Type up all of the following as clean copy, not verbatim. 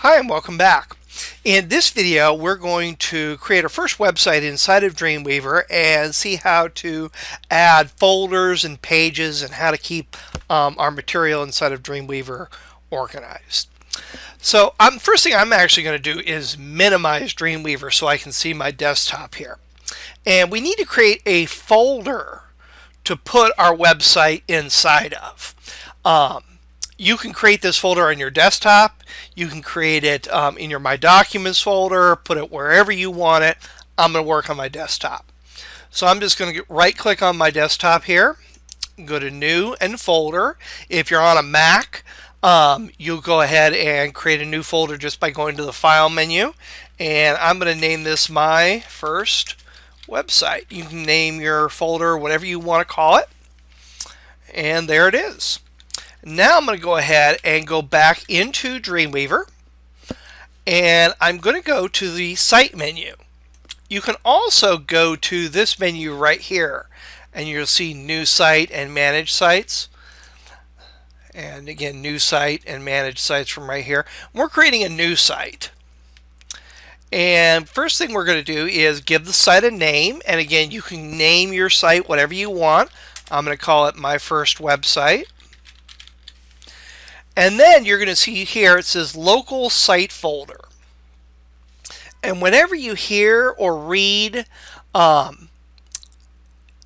Hi and welcome back. In this video we're going to create our first website inside of Dreamweaver and see how to add folders and pages and how to keep our material inside of Dreamweaver organized. So first thing I'm actually going to do is minimize Dreamweaver so I can see my desktop here. And we need to create a folder to put our website inside of. You can create this folder on your desktop. You can create it in your My Documents folder, put it wherever you want it. I'm going to work on my desktop. So I'm just going to right click on my desktop here, go to New and Folder. If you're on a Mac, you'll go ahead and create a new folder just by going to the File menu. And I'm going to name this My First Website. You can name your folder whatever you want to call it. And there it is. Now I'm going to go ahead and go back into Dreamweaver, and I'm going to go to the Site menu. You can also go to this menu right here, and you'll see New Site and Manage Sites. And again, New Site and Manage Sites from right here. We're creating a new site. And first thing we're going to do is give the site a name, and again, you can name your site whatever you want. I'm going to call it My First Website. And then you're going to see here it says local site folder. And whenever you hear or read in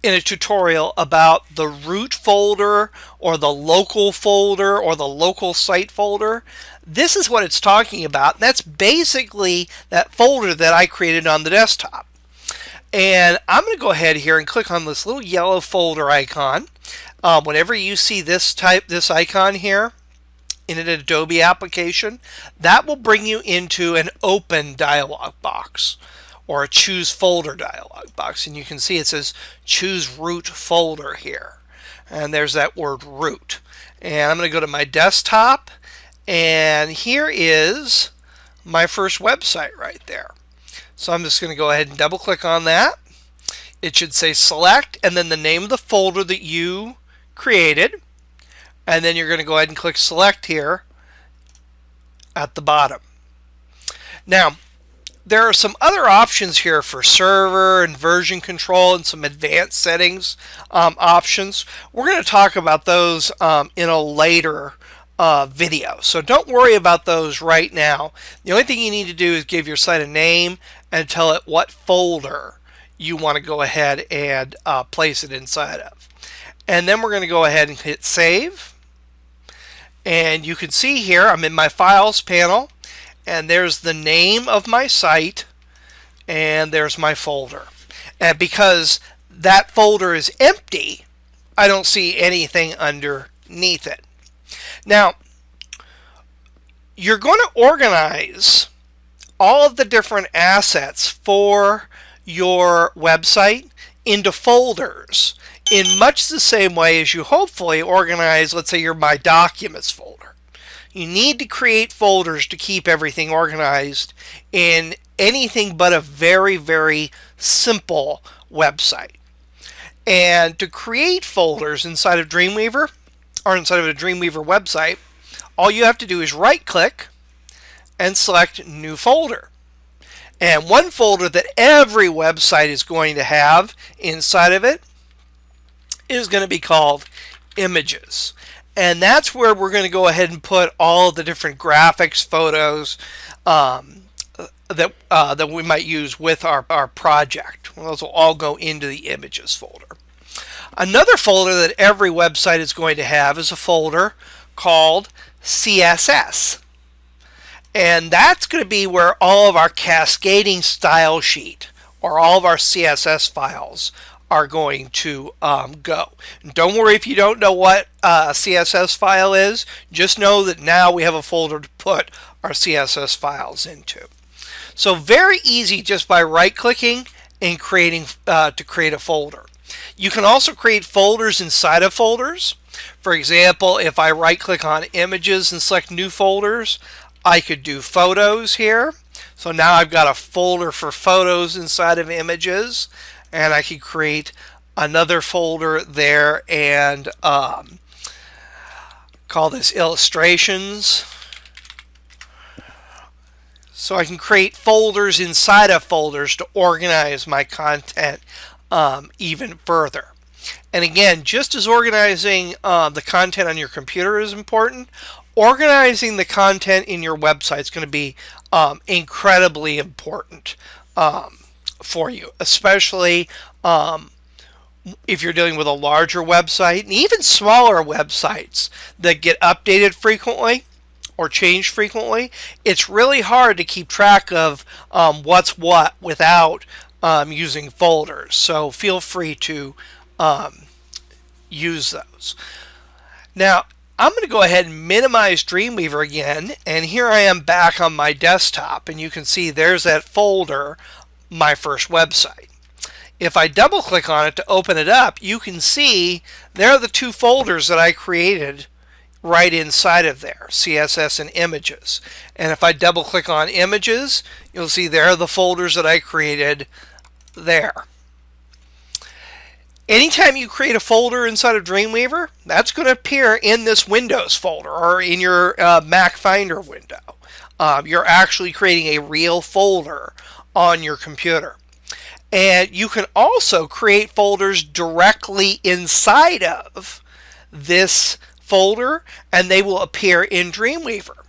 a tutorial about the root folder or the local folder or the local site folder, this is what it's talking about. And that's basically that folder that I created on the desktop. And I'm going to go ahead here and click on this little yellow folder icon. Whenever you see this icon here, in an Adobe application, that will bring you into an open dialog box or a choose folder dialog box, and you can see it says choose root folder here, and there's that word root. And I'm going to go to my desktop, and here is my first website right there. So I'm just going to go ahead and double click on that. It should say select and then the name of the folder that you created. And then you're going to go ahead and click select here at the bottom. Now, there are some other options here for server and version control and some advanced settings options. We're going to talk about those in a later video. So don't worry about those right now. The only thing you need to do is give your site a name and tell it what folder you want to go ahead and place it inside of. And then we're going to go ahead and hit save. And you can see here I'm in my files panel, and there's the name of my site, and there's my folder. And because that folder is empty, I don't see anything underneath it. Now, you're going to organize all of the different assets for your website into folders in much the same way as you hopefully organize, let's say, your My Documents folder. You need to create folders to keep everything organized in anything but a very, very simple website. And to create folders inside of Dreamweaver, or inside of a Dreamweaver website, all you have to do is right-click and select New Folder. And one folder that every website is going to have inside of it is going to be called Images. And that's where we're going to go ahead and put all of the different graphics, photos that we might use with our project. Those will all go into the Images folder. Another folder that every website is going to have is a folder called CSS. And that's going to be where all of our cascading style sheet or all of our CSS files are going to go. And don't worry if you don't know what a CSS file is. Just know that now we have a folder to put our CSS files into. So very easy just by right-clicking and creating to create a folder. You can also create folders inside of folders. For example, if I right-click on Images and select New Folders, I could do Photos here. So now I've got a folder for photos inside of Images. And I could create another folder there and call this Illustrations. so I can create folders inside of folders to organize my content even further. And again, just as organizing the content on your computer is important, organizing the content in your website is going to be incredibly important for you, especially if you're dealing with a larger website and even smaller websites that get updated frequently or changed frequently. It's really hard to keep track of what's what without using folders. So feel free to use those. Now, I'm going to go ahead and minimize Dreamweaver again, and here I am back on my desktop, and you can see there's that folder, my first website. If I double click on it to open it up, you can see there are the two folders that I created right inside of there, CSS and images. And if I double click on images, you'll see there are the folders that I created there. Anytime you create a folder inside of Dreamweaver, that's going to appear in this Windows folder or in your Mac Finder window. You're actually creating a real folder on your computer. And you can also create folders directly inside of this folder, and they will appear in Dreamweaver.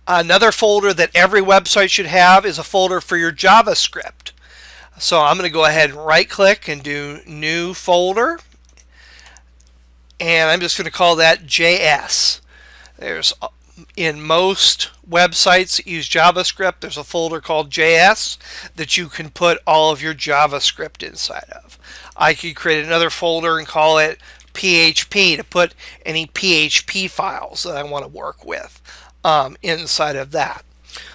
Another folder that every website should have is a folder for your JavaScript. So I'm going to go ahead and right click and do new folder, and I'm just going to call that JS. There's in most websites that use JavaScript, there's a folder called JS that you can put all of your JavaScript inside of. I could create another folder and call it PHP to put any PHP files that I want to work with inside of that.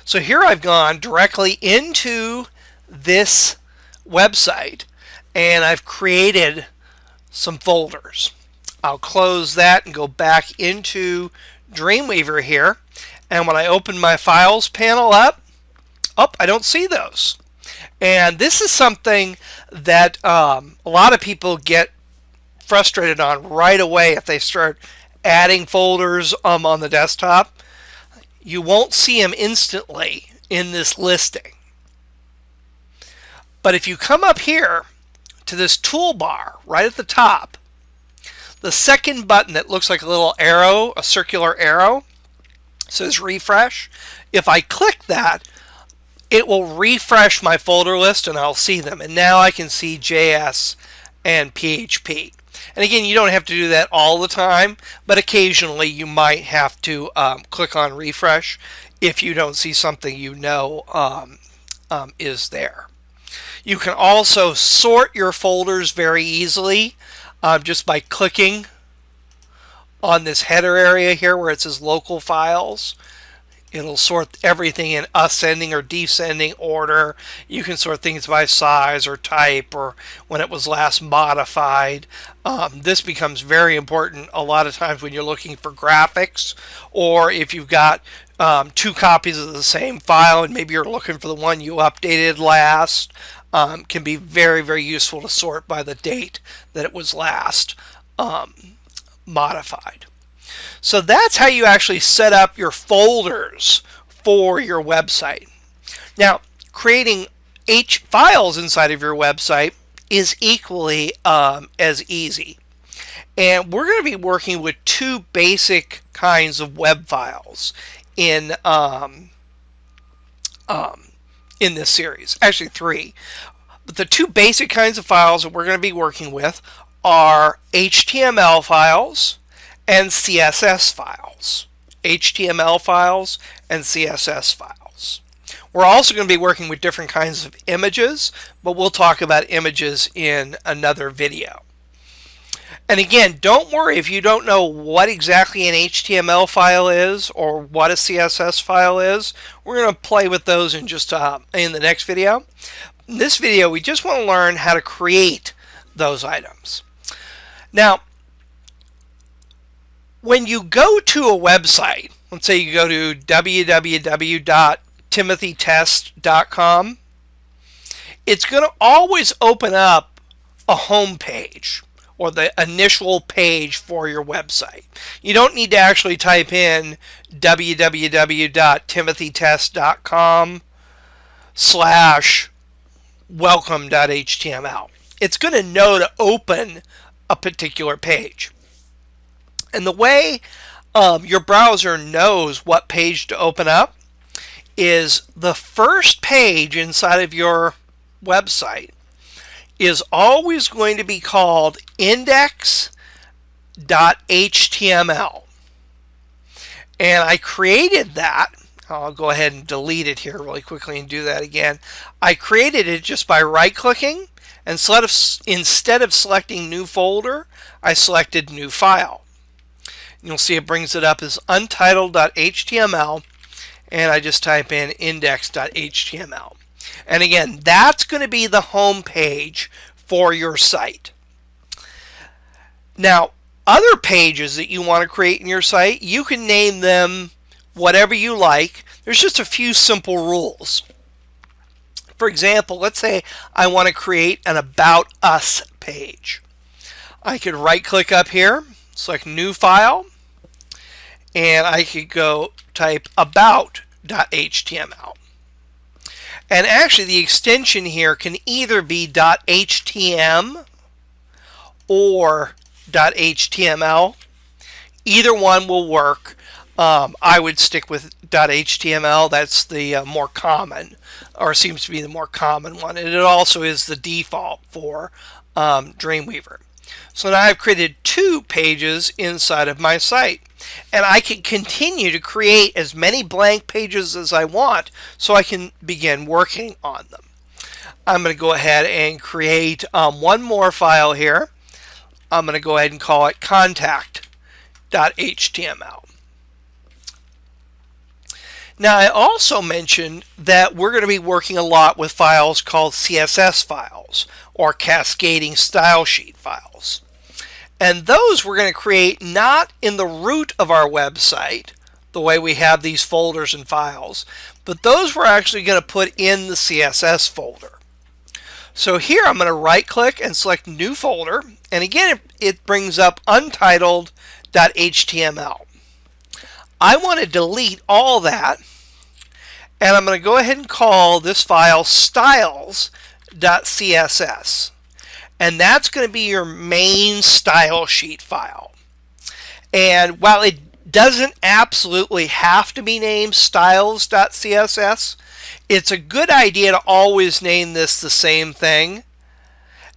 So here I've gone directly into this website and I've created some folders. I'll close that and go back into Dreamweaver here, and when I open my files panel up, I don't see those. And this is something that a lot of people get frustrated on right away if they start adding folders on the desktop. You won't see them instantly in this listing. But if you come up here to this toolbar right at the top, the second button that looks like a little arrow, a circular arrow, says refresh. If I click that, it will refresh my folder list and I'll see them. And now I can see JS and PHP. And again, you don't have to do that all the time, but occasionally you might have to click on refresh if you don't see something you know is there. You can also sort your folders very easily just by clicking on this header area here where it says local files. It'll sort everything in ascending or descending order. You can sort things by size or type or when it was last modified. This becomes very important a lot of times when you're looking for graphics, or if you've got two copies of the same file and maybe you're looking for the one you updated last. Can be very, very useful to sort by the date that it was last modified. So that's how you actually set up your folders for your website. Now, creating files inside of your website is equally as easy. And we're going to be working with two basic kinds of web files in this series. Actually, three. But the two basic kinds of files that we're going to be working with are HTML files and CSS files. HTML files and CSS files. We're also going to be working with different kinds of images, but we'll talk about images in another video. And again, don't worry if you don't know what exactly an HTML file is or what a CSS file is. We're going to play with those in just in the next video. In this video, we just want to learn how to create those items. Now, when you go to a website, let's say you go to www.timothytest.com, it's going to always open up a home page or the initial page for your website. You don't need to actually type in www.timothytest.com/welcome.html. It's going to know to open a particular page. And the way your browser knows what page to open up is the first page inside of your website is always going to be called index.html. And I created that. I'll go ahead and delete it here really quickly and do that again. I created it just by right-clicking, and instead of selecting new folder, I selected new file. You'll see it brings it up as untitled.html, and I just type in index.html. And again, that's going to be the home page for your site. Now, other pages that you want to create in your site, you can name them whatever you like. There's just a few simple rules. For example, let's say I want to create an About Us page. I could right-click up here, select New File, and I could go type about.html. And actually the extension here can either be .htm or .html. Either one will work. I would stick with .html. That's the more common, or seems to be the more common one. And it also is the default for Dreamweaver. So now I've created 2 pages inside of my site. And I can continue to create as many blank pages as I want so I can begin working on them. I'm going to go ahead and create one more file here. I'm going to go ahead and call it contact.html. Now, I also mentioned that we're going to be working a lot with files called CSS files, or cascading style sheet files. And those we're going to create not in the root of our website, the way we have these folders and files, but those we're actually going to put in the CSS folder. So here I'm going to right-click and select New Folder, and again it brings up untitled.html. I want to delete all that, and I'm going to go ahead and call this file styles.css. And that's going to be your main style sheet file. And while it doesn't absolutely have to be named styles.css, it's a good idea to always name this the same thing.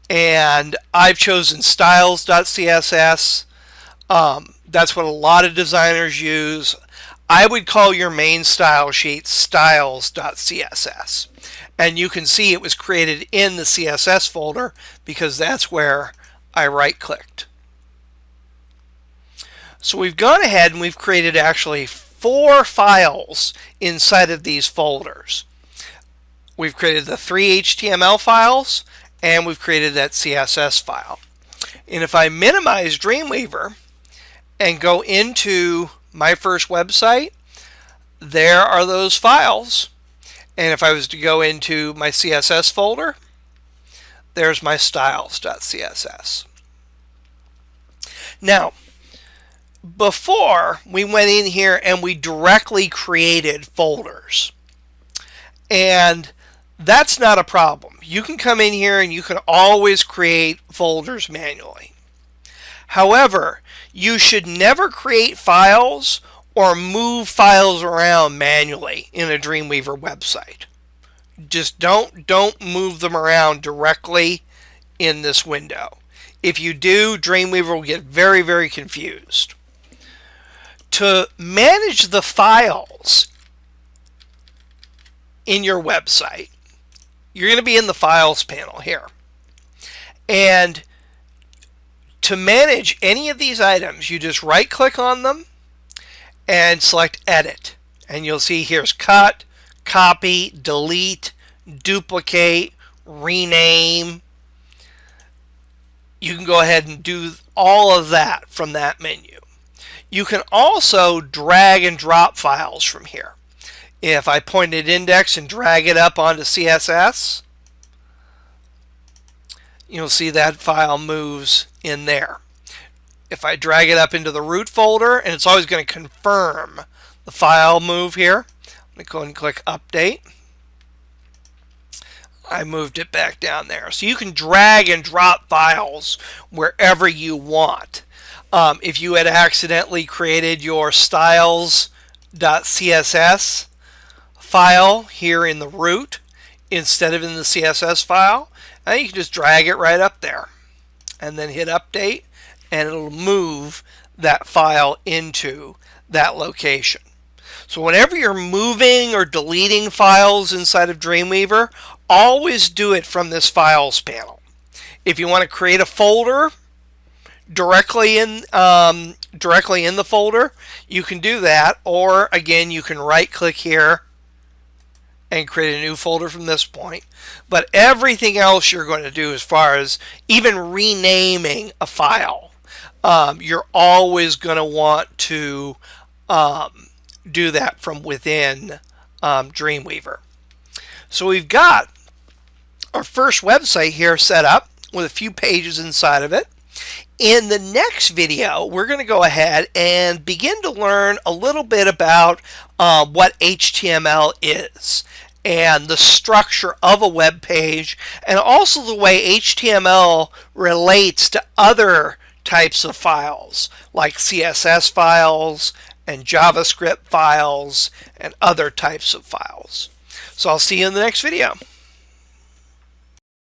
And I've chosen styles.css. That's what a lot of designers use. I would call your main style sheet styles.css. And you can see it was created in the CSS folder because that's where I right-clicked. So we've gone ahead and we've created actually 4 files inside of these folders. We've created the 3 HTML files and we've created that CSS file. And if I minimize Dreamweaver and go into my first website, there are those files. And if I was to go into my CSS folder, there's my styles.css. Now, before we went in here and we directly created folders. And that's not a problem. You can come in here and you can always create folders manually. However, you should never create files or move files around manually in a Dreamweaver website. Just don't move them around directly in this window. If you do, Dreamweaver will get very, very confused. To manage the files in your website, you're going to be in the Files panel here. And to manage any of these items, you just right-click on them and select Edit. And you'll see here's Cut, Copy, Delete, Duplicate, Rename. You can go ahead and do all of that from that menu. You can also drag and drop files from here. If I point at index and drag it up onto CSS, you'll see that file moves in there. If I drag it up into the root folder, and it's always going to confirm the file move here, I'm going to go and click update. I moved it back down there. So you can drag and drop files wherever you want. If you had accidentally created your styles.css file here in the root instead of in the CSS file, you can just drag it right up there and then hit update, and it'll move that file into that location. So whenever you're moving or deleting files inside of Dreamweaver, always do it from this files panel. If you want to create a folder directly in the folder, you can do that, or again you can right click here and create a new folder from this point. But everything else you're going to do, as far as even renaming a file, you're always going to want to do that from within Dreamweaver. So we've got our first website here set up with a few pages inside of it. In the next video, we're going to go ahead and begin to learn a little bit about what HTML is and the structure of a web page, and also the way HTML relates to other types of files like CSS files and JavaScript files and other types of files. So I'll see you in the next video.